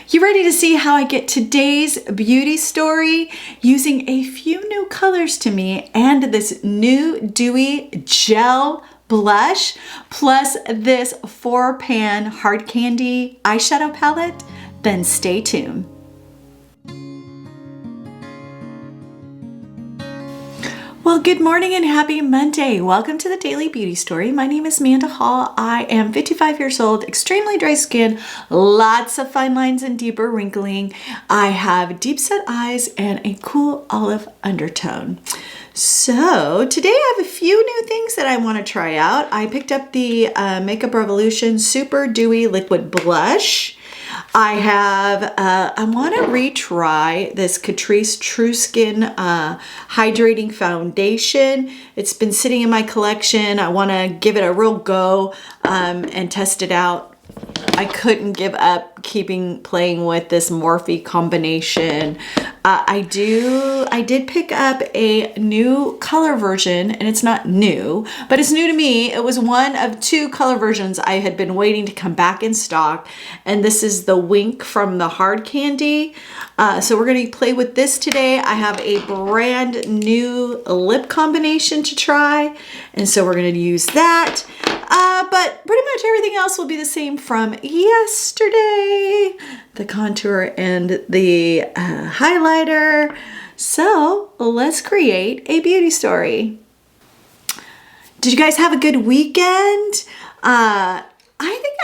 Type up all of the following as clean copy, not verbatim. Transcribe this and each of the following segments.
You ready to see how I get today's beauty story using a few new colors to me and this new dewy gel blush plus this 4-pan hard candy eyeshadow palette? Then stay tuned. Well, good morning and happy Monday. Welcome to the Daily Beauty Story. My name is Amanda Hall. I am 55 years old, extremely dry skin, lots of fine lines and deeper wrinkling. I have deep set eyes and a cool olive undertone. So today I have a few new things that I want to try out. I picked up the Makeup Revolution Super Dewy Liquid Blush. I want to retry this Catrice True Skin Hydrating Foundation. It's been sitting in my collection. I want to give it a real go and test it out. I couldn't give up playing with this Morphe combination. I did pick up a new color version, and it's not new, but it's new to me. It was one of two color versions I had been waiting to come back in stock, and this is the Wink from the Hard Candy. So we're going to play with this today. I have a brand new lip combination to try, and so we're going to use that. But pretty much everything else will be the same from yesterday. The contour and the highlighter. So let's create a beauty story. Did you guys have a good weekend? I think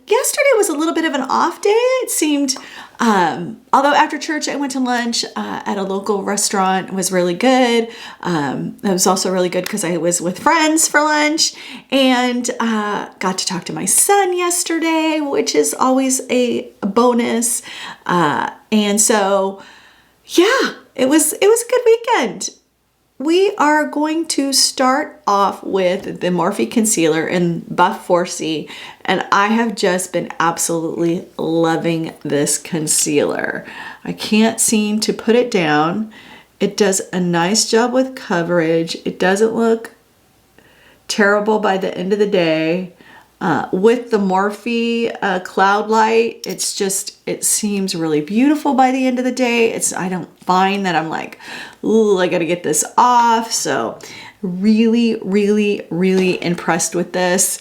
yesterday was a little bit of an off day. It seemed, although after church I went to lunch at a local restaurant. It was really good. It was also really good because I was with friends for lunch and got to talk to my son yesterday, which is always a bonus. And so, yeah, it was a good weekend. We are going to start off with the Morphe Concealer in Buff 4C, and I have just been absolutely loving this concealer. I can't seem to put it down. It does a nice job with coverage. It doesn't look terrible by the end of the day. With the Morphe Cloud Light, it seems really beautiful by the end of the day. I don't find that I'm like, ooh, I gotta get this off. So really, really, really impressed with this.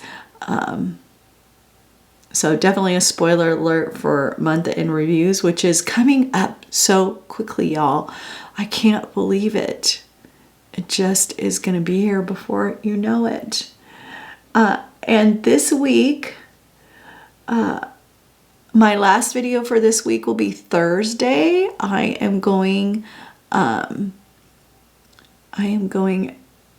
So definitely a spoiler alert for month in reviews, which is coming up so quickly, y'all. I can't believe it. It just is gonna be here before you know it. And this week, my last video for this week will be Thursday. I am going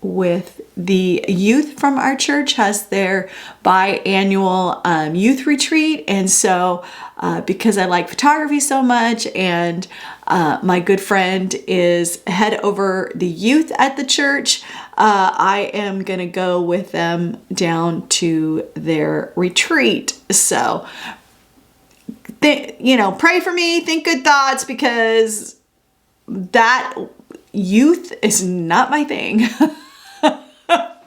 with the youth from our church has their biannual youth retreat. And so because I like photography so much and my good friend is head over the youth at the church, I am going to go with them down to their retreat. So, pray for me, think good thoughts, because that youth is not my thing.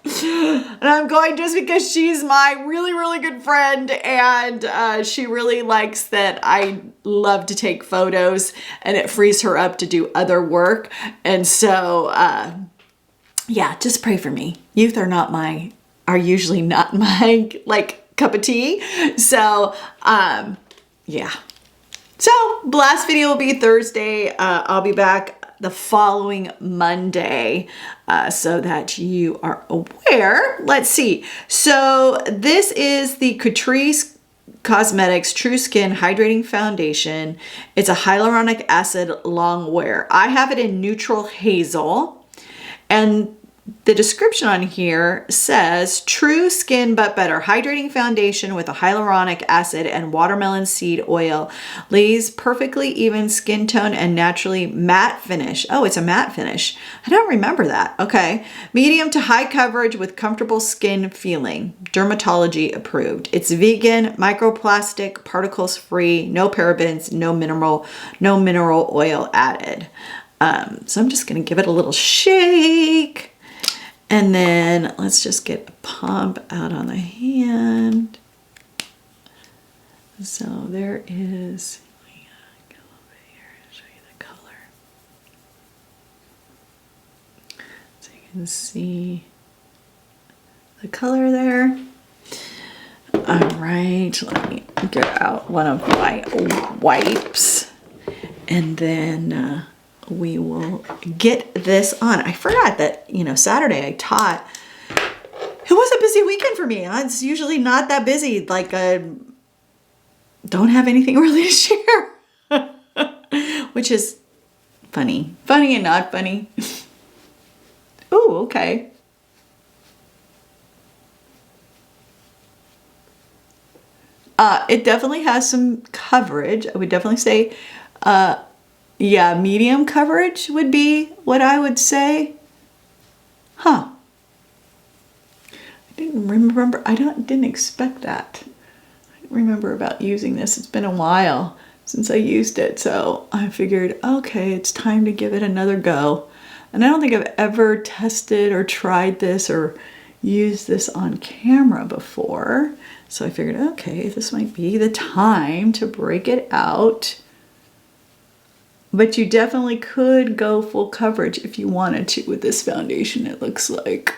And I'm going just because she's my really, really good friend, and she really likes that I love to take photos, and it frees her up to do other work. And so, yeah, just pray for me. Youth are usually not my cup of tea. So, yeah. So last video will be Thursday. I'll be back the following Monday, so that you are aware. Let's see. So this is the Catrice Cosmetics True Skin Hydrating Foundation. It's a hyaluronic acid long wear. I have it in neutral hazel, and the description on here says true skin but better hydrating foundation with a hyaluronic acid and watermelon seed oil, lays perfectly even skin tone and naturally matte finish. Oh, it's a matte finish. I don't remember that. Okay. Medium to high coverage with comfortable skin feeling. Dermatology approved. It's vegan, microplastic, particles free, no parabens, no mineral oil added. So I'm just going to give it a little shake. And then let's just get a pump out on the hand. So there is can see the color there. All right, let me get out one of my wipes, and then we will get this on. I forgot that, you know, Saturday I taught. It was a busy weekend for me. It's usually not that busy. Like, don't have anything really to share, which is funny. Funny and not funny. Oh, okay. It definitely has some coverage. I would definitely say, yeah, medium coverage would be what I would say. Huh. I didn't remember. Didn't expect that. I didn't remember about using this. It's been a while since I used it, so I figured, okay, it's time to give it another go. And I don't think I've ever tested or tried this or used this on camera before. So I figured, okay, this might be the time to break it out. But you definitely could go full coverage if you wanted to with this foundation, it looks like.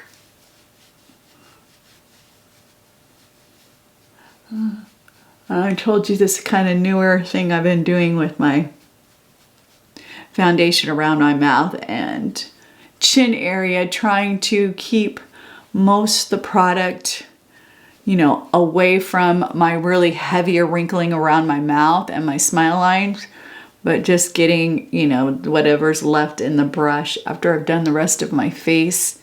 I told you this kind of newer thing I've been doing with my foundation around my mouth and chin area, trying to keep most of the product, you know, away from my really heavier wrinkling around my mouth and my smile lines, but just getting, you know, whatever's left in the brush after I've done the rest of my face,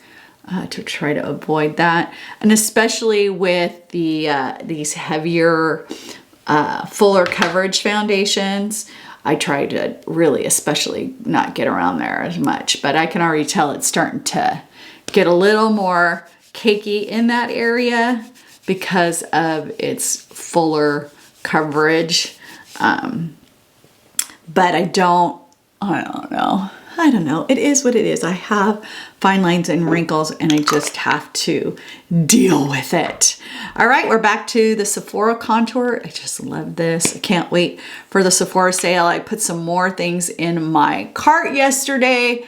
to try to avoid that. And especially with the these heavier, fuller coverage foundations, I try to really especially not get around there as much, but I can already tell it's starting to get a little more cakey in that area because of its fuller coverage. But I don't know. It is what it is. I have fine lines and wrinkles and I just have to deal with it. All right, we're back to the Sephora contour. I just love this. I can't wait for the Sephora sale. I put some more things in my cart yesterday.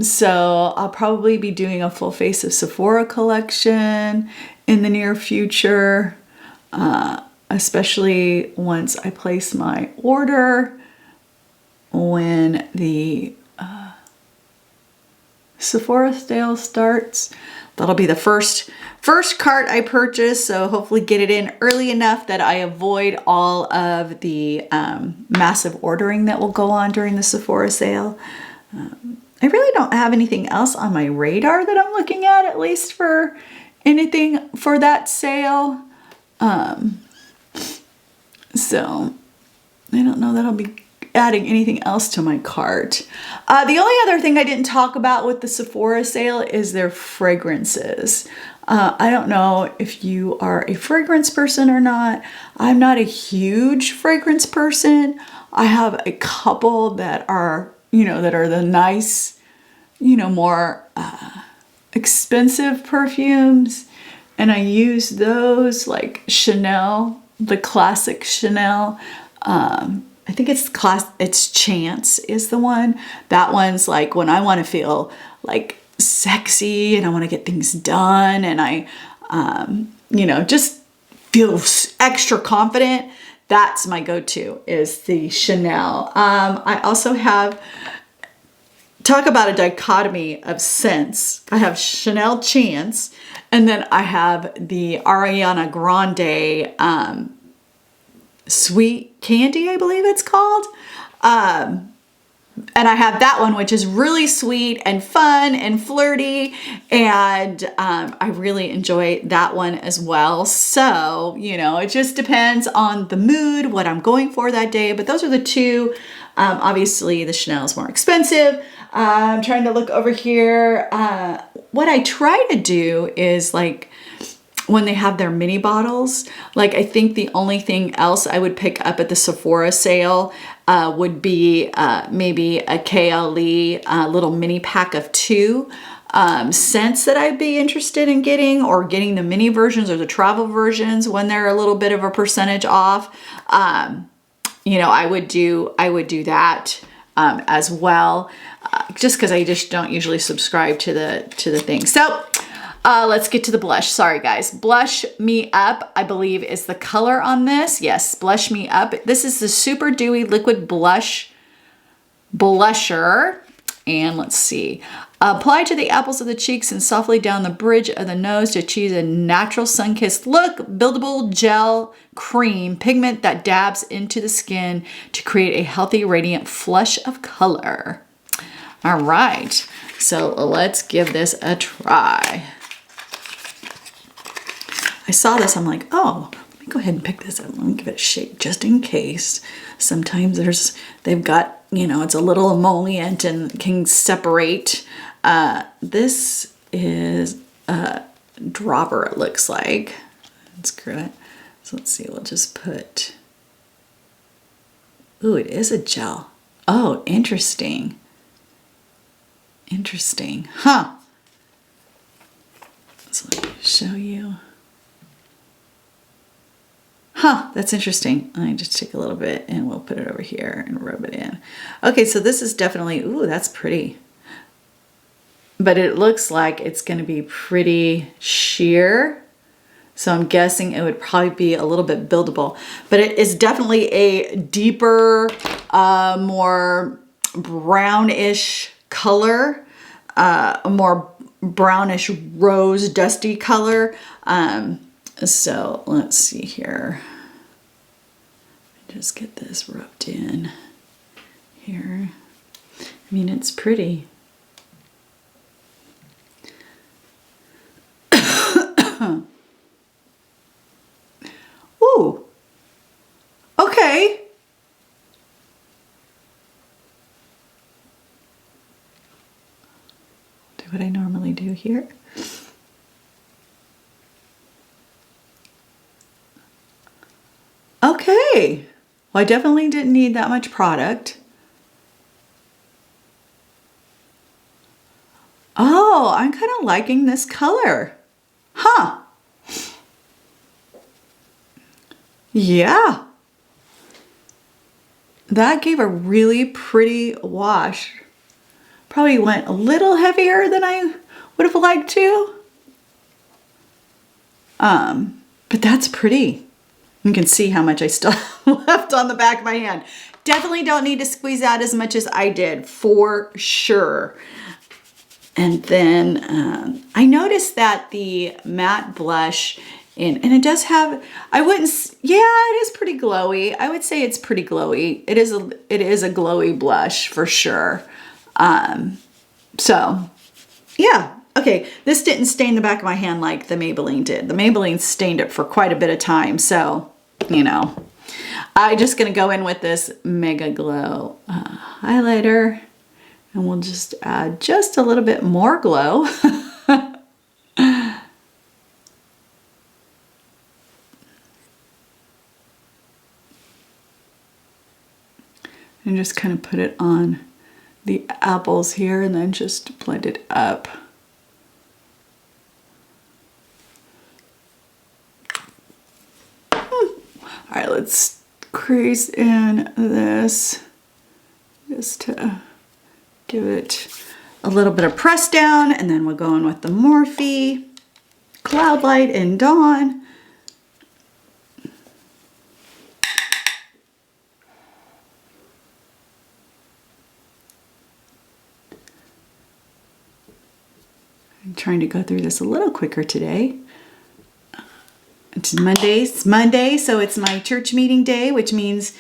So I'll probably be doing a full face of Sephora collection in the near future, especially once I place my order. When the Sephora sale starts, that'll be the first cart I purchase. So hopefully get it in early enough that I avoid all of the massive ordering that will go on during the Sephora sale. I really don't have anything else on my radar that I'm looking at least for anything for that sale. So I don't know that I'll be adding anything else to my cart. The only other thing I didn't talk about with the Sephora sale is their fragrances. I don't know if you are a fragrance person or not. I'm not a huge fragrance person. I have a couple that are, you know, that are the nice, you know, more expensive perfumes. And I use those, like Chanel, the classic Chanel. I think it's Chance is the one. That one's like when I want to feel like sexy and I want to get things done and I, you know, just feel extra confident. That's my go-to is the Chanel. I also have, talk about a dichotomy of scents. I have Chanel Chance and then I have the Ariana Grande, Sweet Candy, I believe it's called. And I have that one, which is really sweet and fun and flirty. And I really enjoy that one as well. So, you know, it just depends on the mood, what I'm going for that day. But those are the two. Obviously, the Chanel is more expensive. I'm trying to look over here. What I try to do is like, when they have their mini bottles, like I think the only thing else I would pick up at the Sephora sale would be maybe a KLE little mini pack of 2 scents that I'd be interested in getting, or getting the mini versions or the travel versions when they're a little bit of a percentage off. You know, I would do that. as well, just because I just don't usually subscribe to the thing. So let's get to the blush. Sorry guys. Blush Me Up, I believe, is the color on this. Yes, Blush Me Up. This is the Super Dewy Liquid Blusher. And let's see. Apply to the apples of the cheeks and softly down the bridge of the nose to achieve a natural sun-kissed look. Buildable gel cream pigment that dabs into the skin to create a healthy, radiant flush of color. All right, so let's give this a try. I saw this, I'm like, oh, let me go ahead and pick this up. Let me give it a shake just in case. Sometimes they've got, you know, it's a little emollient and can separate. This is a dropper, it looks like. Let's screw it. So let's see, we'll just put, ooh, it is a gel. Oh, interesting. Interesting, huh? So let me show you. Huh, that's interesting. I just take a little bit and we'll put it over here and rub it in. Okay, so this is definitely, ooh, that's pretty. But it looks like it's gonna be pretty sheer. So I'm guessing it would probably be a little bit buildable. But it is definitely a deeper, more brownish color, a more brownish rose dusty color. So let's see here. Just get this rubbed in here. I mean, it's pretty. Ooh. Okay. Do what I normally do here. Okay. Well, I definitely didn't need that much product. Oh, I'm kind of liking this color. Huh. Yeah. That gave a really pretty wash. Probably went a little heavier than I would have liked to. But that's pretty. You can see how much I still have left on the back of my hand. Definitely don't need to squeeze out as much as I did, for sure. And then I noticed that the matte blush, and it does have, I wouldn't, yeah, it is pretty glowy. I would say it's pretty glowy. It is a glowy blush for sure. So yeah. Okay, this didn't stain the back of my hand like the Maybelline did. The Maybelline stained it for quite a bit of time, so, you know. I'm just gonna go in with this Mega Glow highlighter, and we'll just add just a little bit more glow. And just kind of put it on the apples here and then just blend it up. All right, let's crease in this just to give it a little bit of press down, and then we'll go in with the Morphe Cloud Light in Dawn. I'm trying to go through this a little quicker today. It's Monday, so it's my church meeting day, which means,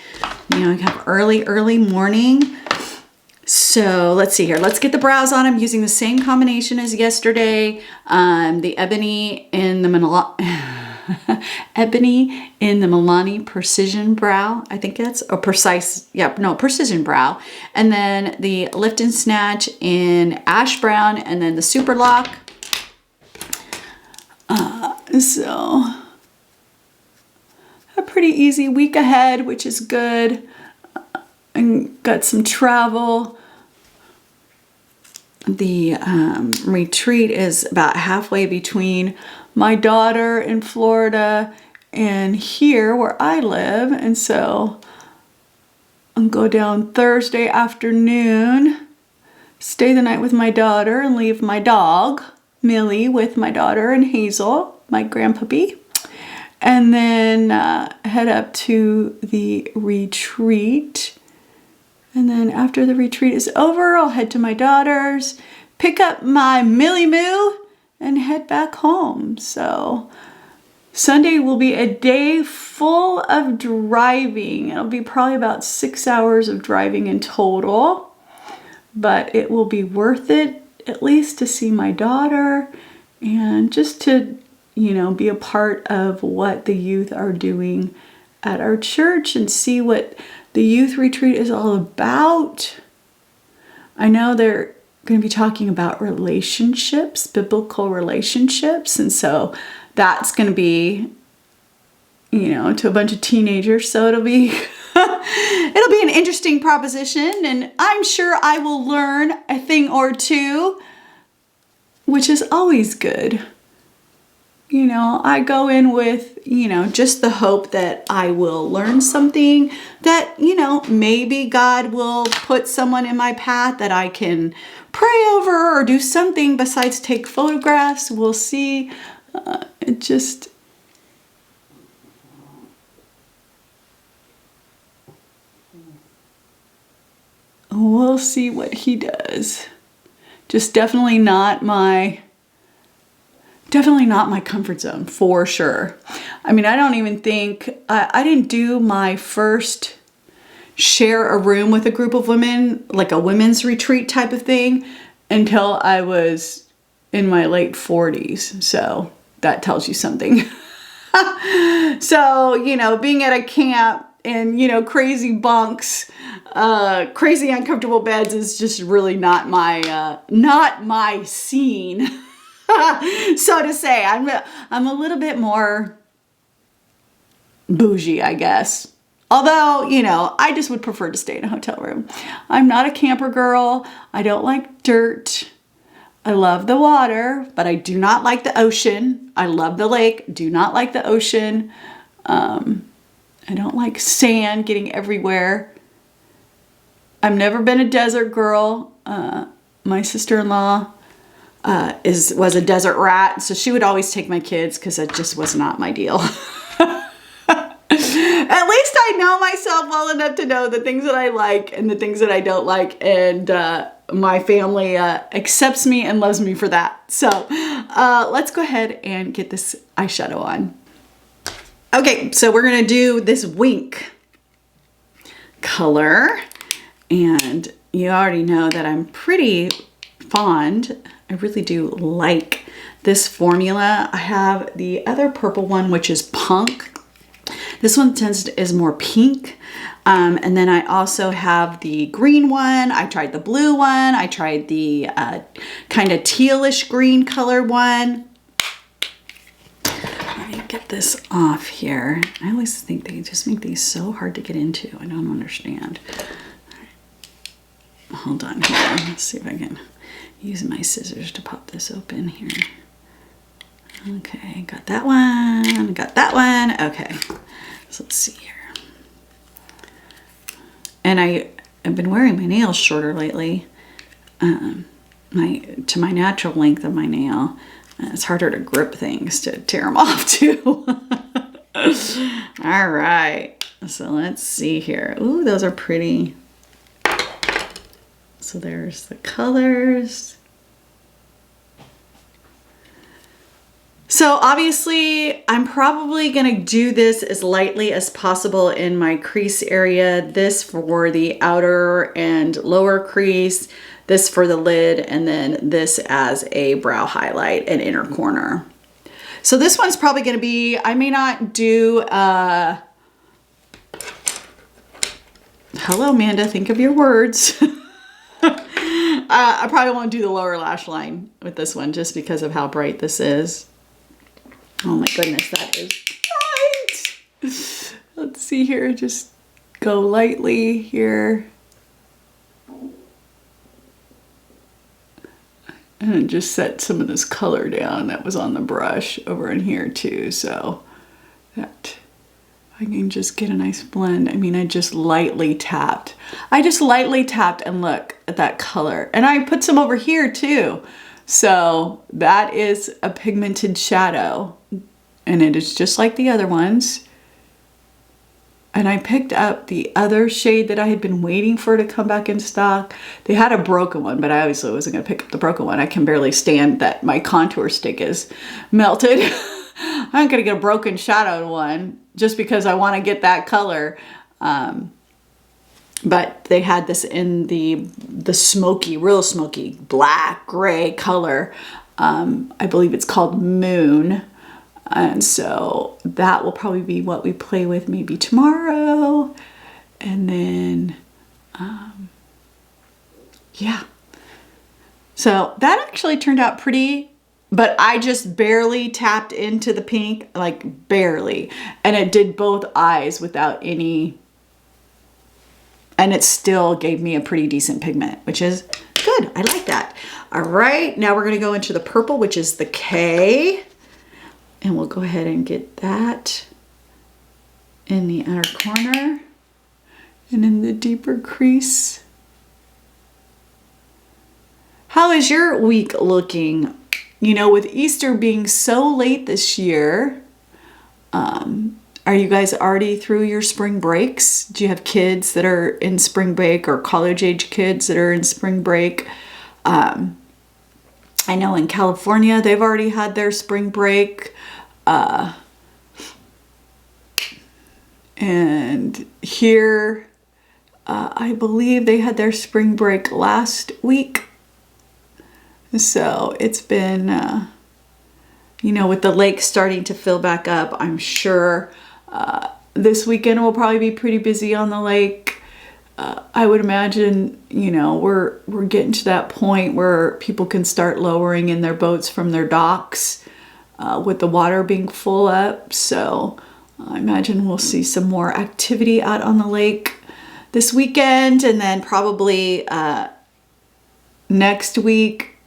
you know, I have early morning. So let's see here. Let's get the brows on. I'm using the same combination as yesterday. The Ebony in the Milani Precision Brow. I think that's a precise, yeah, no, Precision Brow. And then the Lift and Snatch in Ash Brown, and then the Super Lock. So a pretty easy week ahead, which is good. And got some travel. The retreat is about halfway between my daughter in Florida and here where I live. And so and go down Thursday afternoon, stay the night with my daughter, and leave my dog, Millie, with my daughter and Hazel, my grandpuppy. And then head up to the retreat. And then after the retreat is over, I'll head to my daughter's, pick up my Millie Moo, and head back home. So Sunday will be a day full of driving. It'll be probably about 6 hours of driving in total, but it will be worth it, at least to see my daughter and just to, you know, be a part of what the youth are doing at our church and see what the youth retreat is all about. I know they're going to be talking about relationships, biblical relationships, and so that's going to be, you know, to a bunch of teenagers, so it'll be it'll be an interesting proposition, and I'm sure I will learn a thing or two, which is always good. You know, I go in with, you know, just the hope that I will learn something, that, you know, maybe God will put someone in my path that I can pray over or do something besides take photographs. We'll see. We'll see what he does. Just definitely not my comfort zone, for sure. I mean, I don't even think, I didn't do my first share a room with a group of women, like a women's retreat type of thing, until I was in my late 40s. So that tells you something. So, you know, being at a camp and, you know, crazy bunks, crazy uncomfortable beds is just really not my scene. So to say, I'm a little bit more bougie, I guess. Although, you know, I just would prefer to stay in a hotel room. I'm not a camper girl. I don't like dirt. I love the water, but I do not like the ocean. I love the lake, do not like the ocean. I don't like sand getting everywhere. I've never been a desert girl. My sister-in-law was a desert rat, so she would always take my kids because that just was not my deal. At least I know myself well enough to know the things that I like and the things that I don't like, and my family accepts me and loves me for that. So let's go ahead and get this eyeshadow on. Okay, so we're gonna do this Wink color, and you already know that I'm pretty fond. I really do like this formula. I have the other purple one, which is Punk. This one is more pink. And then I also have the green one. I tried the blue one. I tried the kind of tealish green color one. Let me get this off here. I always think they just make these so hard to get into. I don't understand. Hold on here. Let's see if I can use my scissors to pop this open here. Okay, got that one, got that one. Okay, so let's see here. And I've been wearing my nails shorter lately, to my natural length of my nail. It's harder to grip things, to tear them off too. All right, so let's see here. Ooh, those are pretty. So there's the colors. So obviously I'm probably gonna do this as lightly as possible in my crease area. This for the outer and lower crease, this for the lid, and then this as a brow highlight and inner corner. So this one's probably gonna be, I may not do, hello Amanda, think of your words. I probably won't do the lower lash line with this one just because of how bright this is. Oh my goodness, that is bright. Let's see here, just go lightly here. And just set some of this color down that was on the brush over in here too. So that, I can just get a nice blend. I mean, I just lightly tapped. And look at that color. And I put some over here too. So that is a pigmented shadow. And it is just like the other ones. And I picked up the other shade that I had been waiting for to come back in stock. They had a broken one, but I obviously wasn't going to pick up the broken one. I can barely stand that my contour stick is melted. I'm going to get a broken shadowed one just because I want to get that color. But they had this in the smoky, real smoky, black, gray color. I believe it's called Moon. And so that will probably be what we play with maybe tomorrow. And then, yeah. So that actually turned out pretty, but I just barely tapped into the pink, like barely. And it did both eyes without any, and it still gave me a pretty decent pigment, which is good. I like that. All right, now we're gonna go into the purple, which is the K. And we'll go ahead and get that in the outer corner and in the deeper crease. How is your week looking? You know, with Easter being so late this year, are you guys already through your spring breaks? Do you have kids that are in spring break or college age kids that are in spring break? I know in California, they've already had their spring break. And here, I believe they had their spring break last week. So it's been, you know, with the lake starting to fill back up, I'm sure this weekend will probably be pretty busy on the lake. I would imagine, you know, we're getting to that point where people can start lowering in their boats from their docks with the water being full up. So I imagine we'll see some more activity out on the lake this weekend, and then probably next week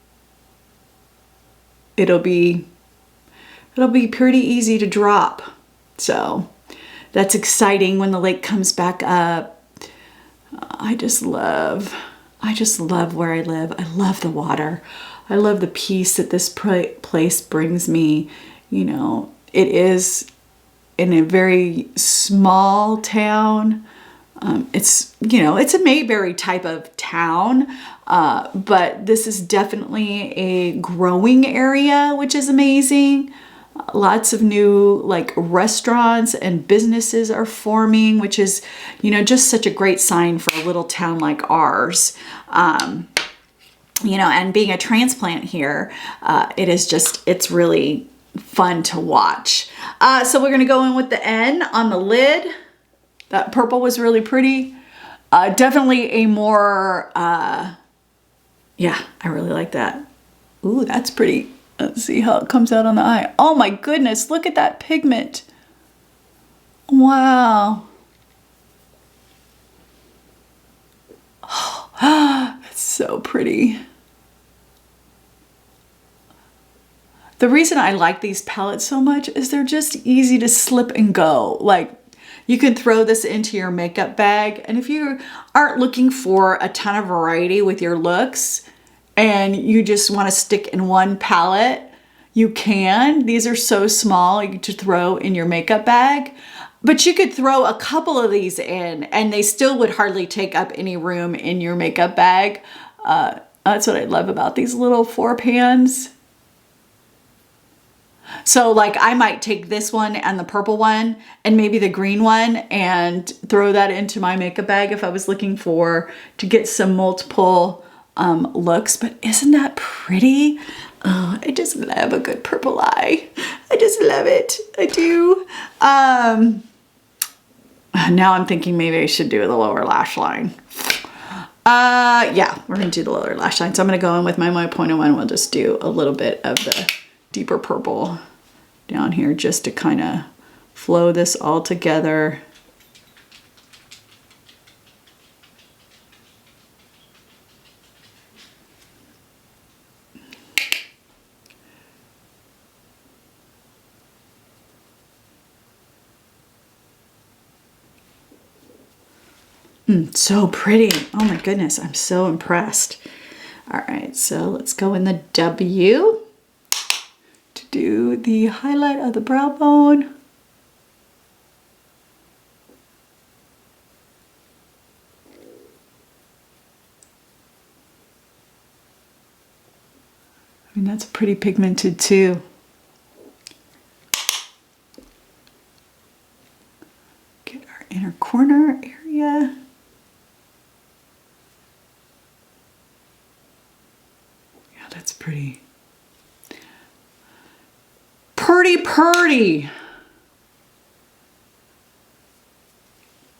it'll be pretty easy to drop. So that's exciting when the lake comes back up. I just love where I live. I love the water. I love the peace that this place brings me. You know, it is in a very small town. It's, you know, it's a Mayberry type of town, but this is definitely a growing area, which is amazing. Lots of new like restaurants and businesses are forming, which is, you know, just such a great sign for a little town like ours. You know, and being a transplant here, it's really fun to watch. So we're gonna go in with the N on the lid. That purple was really pretty. Definitely a more, yeah, I really like that. Ooh, that's pretty. Let's see how it comes out on the eye. Oh my goodness, look at that pigment. Wow. Oh, that's so pretty. The reason I like these palettes so much is they're just easy to slip and go. Like, you can throw this into your makeup bag, and if you aren't looking for a ton of variety with your looks and you just want to stick in one palette, you can. These are so small to throw in your makeup bag, but you could throw a couple of these in and they still would hardly take up any room in your makeup bag. That's what I love about these little 4 pans. So like I might take this one and the purple one and maybe the green one and throw that into my makeup bag if I was looking to get some multiple looks. But isn't that pretty? Oh, I just love a good purple eye. I just love it. I do. Now I'm thinking maybe I should do the lower lash line. Yeah, we're gonna do the lower lash line. So I'm gonna go in with my 0.01. We'll just do a little bit of the deeper purple down here just to kind of flow this all together. So pretty. Oh my goodness, I'm so impressed. All right, so let's go in the W to do the highlight of the brow bone. I mean, that's pretty pigmented too. Get our inner corner area. Yeah, that's pretty. Pretty.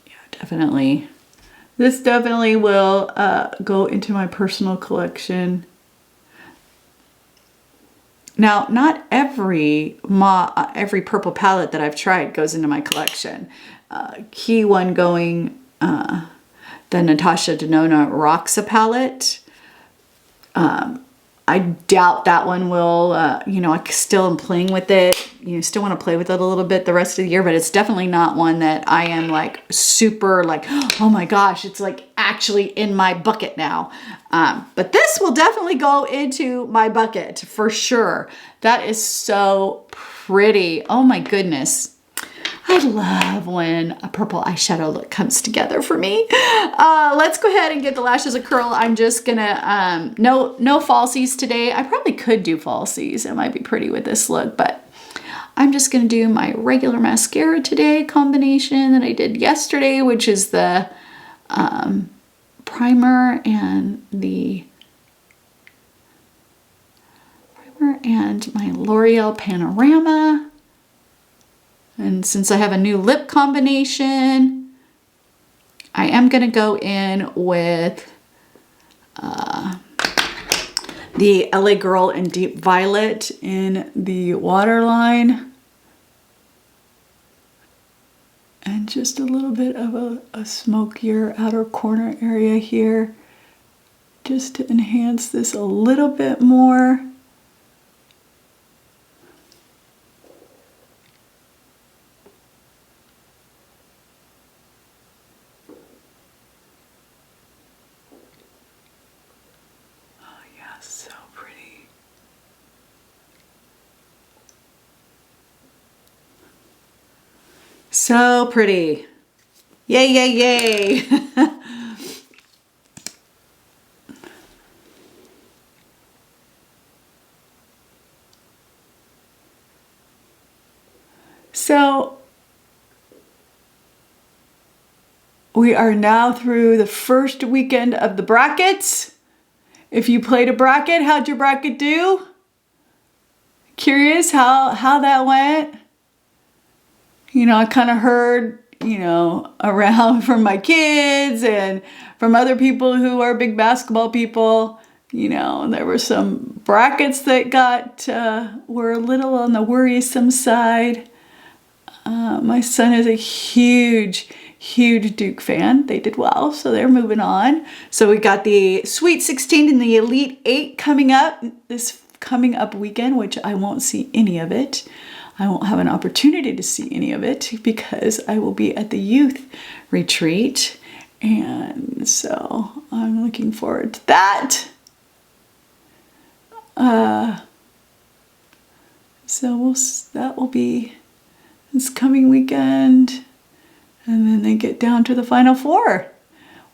Yeah, definitely. This definitely will go into my personal collection. Now, not every purple palette that I've tried goes into my collection. Key one going, the Natasha Denona Roxa palette. I doubt that one will, you know, I still am playing with it. You still want to play with it a little bit the rest of the year, but it's definitely not one that I am like super like, oh my gosh, it's like actually in my bucket now. But this will definitely go into my bucket for sure. That is so pretty. Oh my goodness. I love when a purple eyeshadow look comes together for me. Let's go ahead and get the lashes a curl. I'm just gonna, no falsies today. I probably could do falsies. It might be pretty with this look, but I'm just gonna do my regular mascara today combination that I did yesterday, which is the primer and my L'Oreal Panorama. And since I have a new lip combination, I am going to go in with the LA Girl in Deep Violet in the waterline. And just a little bit of a smokier outer corner area here, just to enhance this a little bit more. So pretty. So pretty. Yay, yay, yay. So we are now through the first weekend of the brackets. If you played a bracket, how'd your bracket do? Curious how that went? You know, I kind of heard, you know, around from my kids and from other people who are big basketball people. You know, there were some brackets that were a little on the worrisome side. My son is a huge Duke fan. They did well, so they're moving on. So we got the Sweet 16 and the Elite 8 coming up this coming up weekend, which I won't see any of it. I won't have an opportunity to see any of it because I will be at the youth retreat. And so I'm looking forward to that. That will be this coming weekend. And then they get down to the Final Four,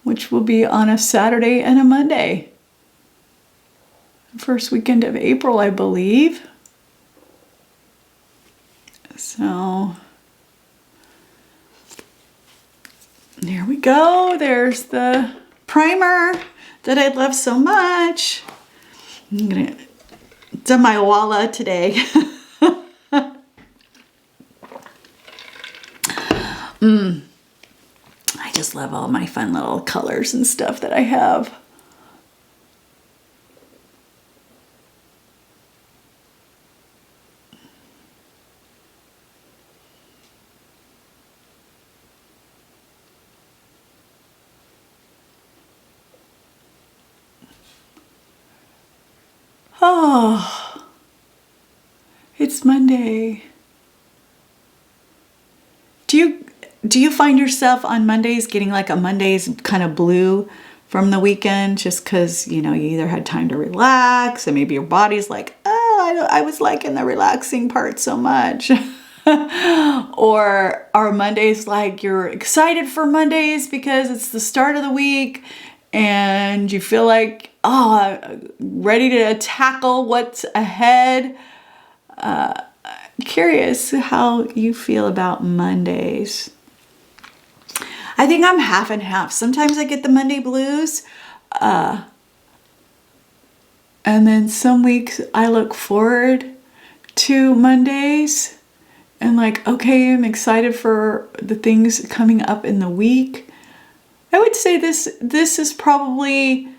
which will be on a Saturday and a Monday. First weekend of April, I believe. So, there we go. There's the primer that I love so much. I'm gonna do my Walla today. I just love all my fun little colors and stuff that I have. Oh, it's Monday. Do do you find yourself on Mondays getting like a Monday's kind of blue from the weekend just because, you know, you either had time to relax and maybe your body's like, oh, I was liking the relaxing part so much. Or are Mondays like you're excited for Mondays because it's the start of the week and you feel like, oh, I'm ready to tackle what's ahead? Curious how you feel about Mondays. I think I'm half and half. Sometimes I get the Monday blues. And then some weeks I look forward to Mondays and like, okay, I'm excited for the things coming up in the week. I would say this is probably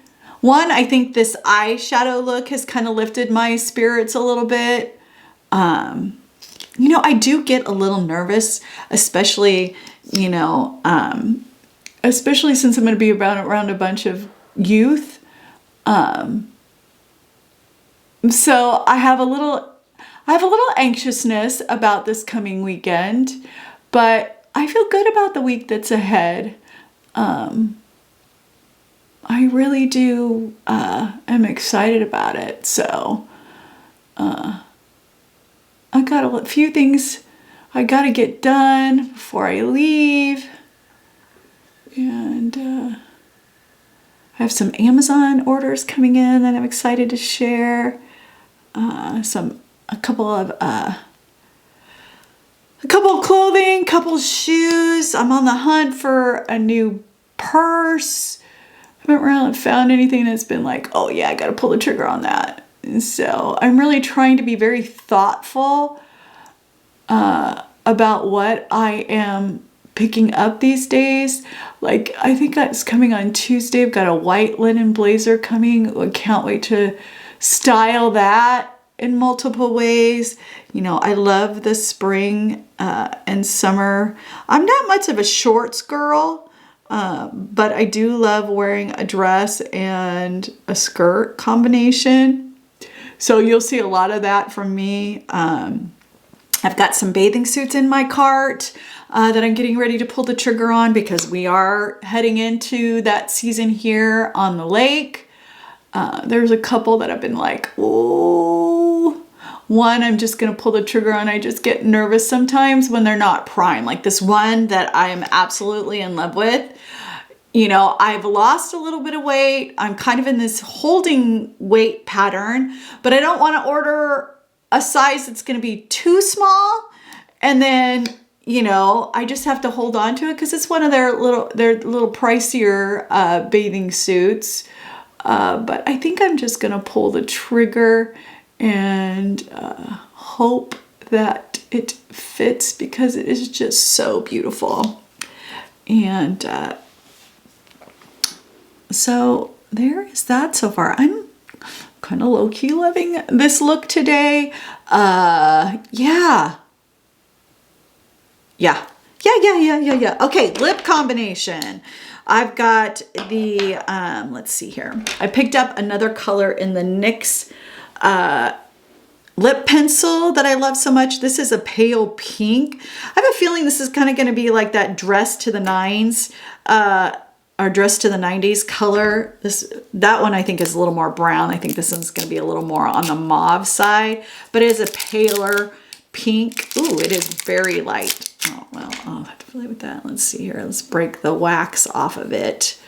one. I think this eyeshadow look has kind of lifted my spirits a little bit. You know, I do get a little nervous, especially, you know, especially since I'm going to be around a bunch of youth. So I have a little anxiousness about this coming weekend, but I feel good about the week that's ahead. I really do, am excited about it. So, I got a few things I got to get done before I leave. And I have some Amazon orders coming in that I'm excited to share. A couple of clothing, couple shoes. I'm on the hunt for a new purse. I haven't really found anything that's been like, oh yeah, I got to pull the trigger on that. And so I'm really trying to be very thoughtful about what I am picking up these days. Like, I think that's coming on Tuesday. I've got a white linen blazer coming. I can't wait to style that in multiple ways. You know, I love the spring and summer. I'm not much of a shorts girl, but I do love wearing a dress and a skirt combination. So you'll see a lot of that from me. I've got some bathing suits in my cart that I'm getting ready to pull the trigger on because we are heading into that season here on the lake. There's a couple that I've been like, oh, one I'm just going to pull the trigger on. I just get nervous sometimes when they're not prime. Like this one that I am absolutely in love with. You know, I've lost a little bit of weight. I'm kind of in this holding weight pattern, but I don't want to order a size that's going to be too small. And then, you know, I just have to hold on to it because it's one of their little pricier bathing suits. But I think I'm just going to pull the trigger and hope that it fits because it is just so beautiful. And so there is that so far. I'm kind of low-key loving this look today. Yeah. Okay, lip combination. I've got the, let's see here. I picked up another color in the NYX lip pencil that I love so much. This is a pale pink. I have a feeling this is kind of going to be like that dress to the nines, or dress to the 90s color. That one I think is a little more brown. I think this one's going to be a little more on the mauve side, but it is a paler pink. Ooh, it is very light. Oh, well, I'll have to play with that. Let's see here. Let's break the wax off of it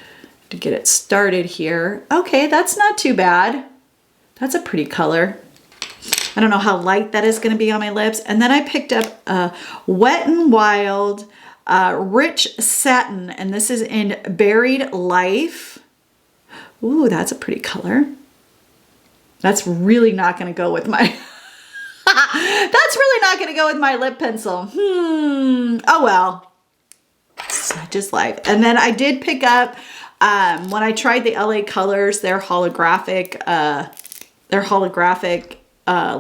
to get it started here. Okay, that's not too bad. That's a pretty color. I don't know how light that is going to be on my lips. And then I picked up a Wet n Wild rich satin, and this is in Buried Life. Ooh, that's a pretty color. That's really not going to go with my that's really not going to go with my lip pencil. Oh well, such is life. And then I did pick up when I tried the LA Colors, their holographic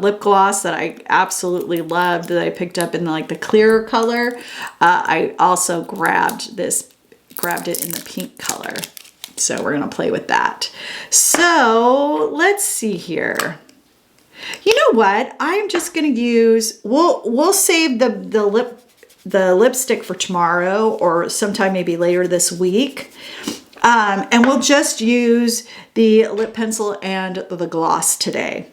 lip gloss that I absolutely loved, that I picked up in the clearer color. I also grabbed it in the pink color. So we're gonna play with that. So let's see here. You know what? I'm just gonna use, we'll save the lip the lipstick for tomorrow or sometime maybe later this week. And we'll just use the lip pencil and the gloss today.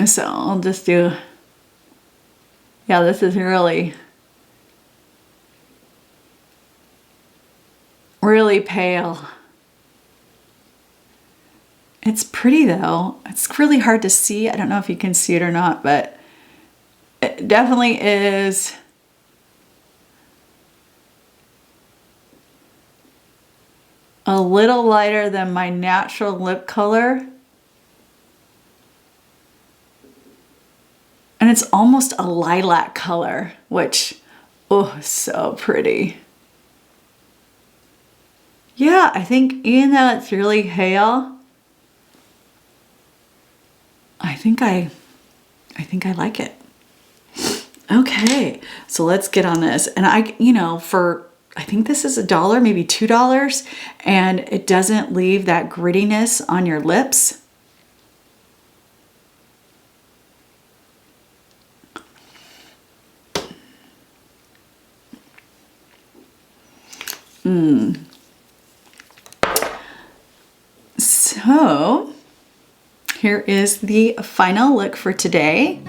So I'll just do, yeah, this is really pale. It's pretty though. It's really hard to see. I don't know if you can see it or not, but it definitely is a little lighter than my natural lip color. And it's almost a lilac color, which, oh, so pretty. Yeah, I think even though it's really pale, I think I like it. Okay, so let's get on this. And I think this is $1, maybe $2, and it doesn't leave that grittiness on your lips. So here is the final look for today.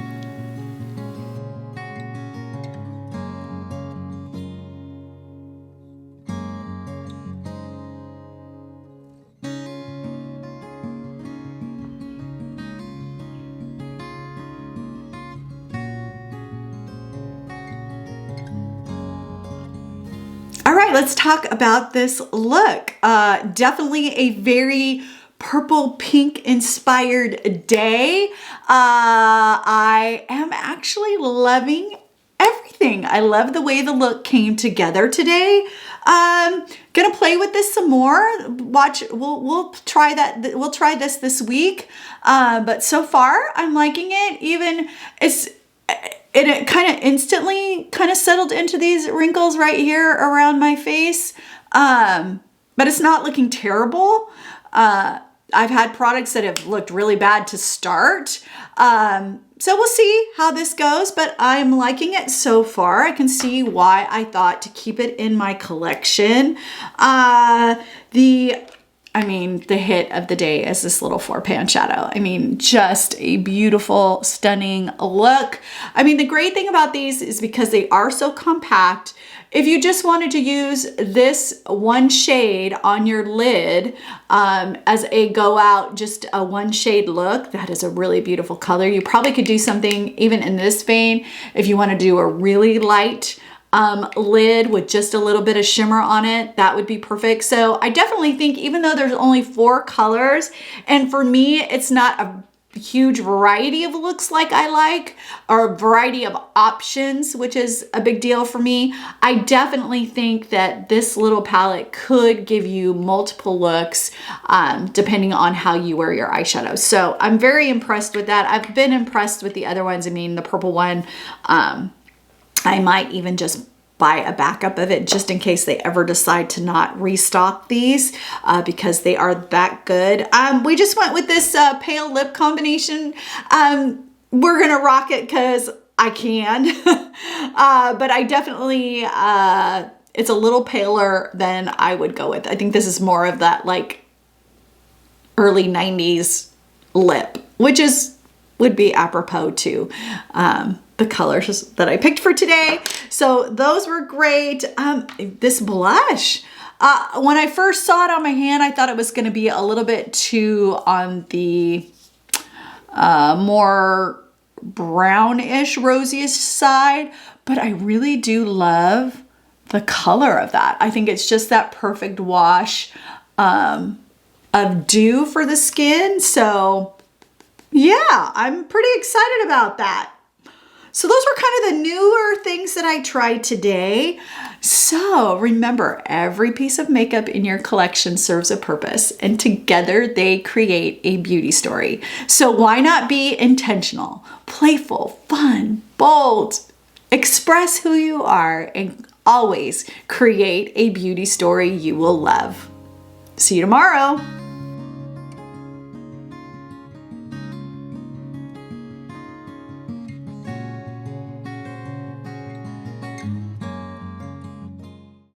All right, let's talk about this look. Definitely a very purple pink inspired day. I am actually loving everything. I love the way the look came together today. Gonna play with this some more. We'll try that. We'll try this week. But so far I'm liking it. It kind of instantly kind of settled into these wrinkles right here around my face. But it's not looking terrible. I've had products that have looked really bad to start. So we'll see how this goes, but I'm liking it so far. I can see why I thought to keep it in my collection. The hit of the day is this little 4-pan shadow. I mean, just a beautiful, stunning look. I mean, the great thing about these is because they are so compact. If you just wanted to use this one shade on your lid as a go out, just a one shade look, that is a really beautiful color. You probably could do something even in this vein if you want to do a really light lid with just a little bit of shimmer on it. That would be perfect. So I definitely think, even though there's only 4 colors, and for me it's not a huge variety of looks like I like, or a variety of options, which is a big deal for me, I definitely think that this little palette could give you multiple looks depending on how you wear your eyeshadow. So I'm very impressed with that. I've been impressed with the other ones. I mean, the purple one, I might even just buy a backup of it just in case they ever decide to not restock these because they are that good. We just went with this pale lip combination. We're gonna rock it because I can, but I definitely, it's a little paler than I would go with. I think this is more of that like early 90s lip, which would be apropos to the colors that I picked for today. So those were great. This blush, when I first saw it on my hand, I thought it was going to be a little bit too on the more brownish, rosiest side, but I really do love the color of that. I think it's just that perfect wash of dew for the skin. So yeah, I'm pretty excited about that. So those were kind of the newer things that I tried today. So remember, every piece of makeup in your collection serves a purpose, and together they create a beauty story. So why not be intentional, playful, fun, bold, express who you are, and always create a beauty story you will love. See you tomorrow.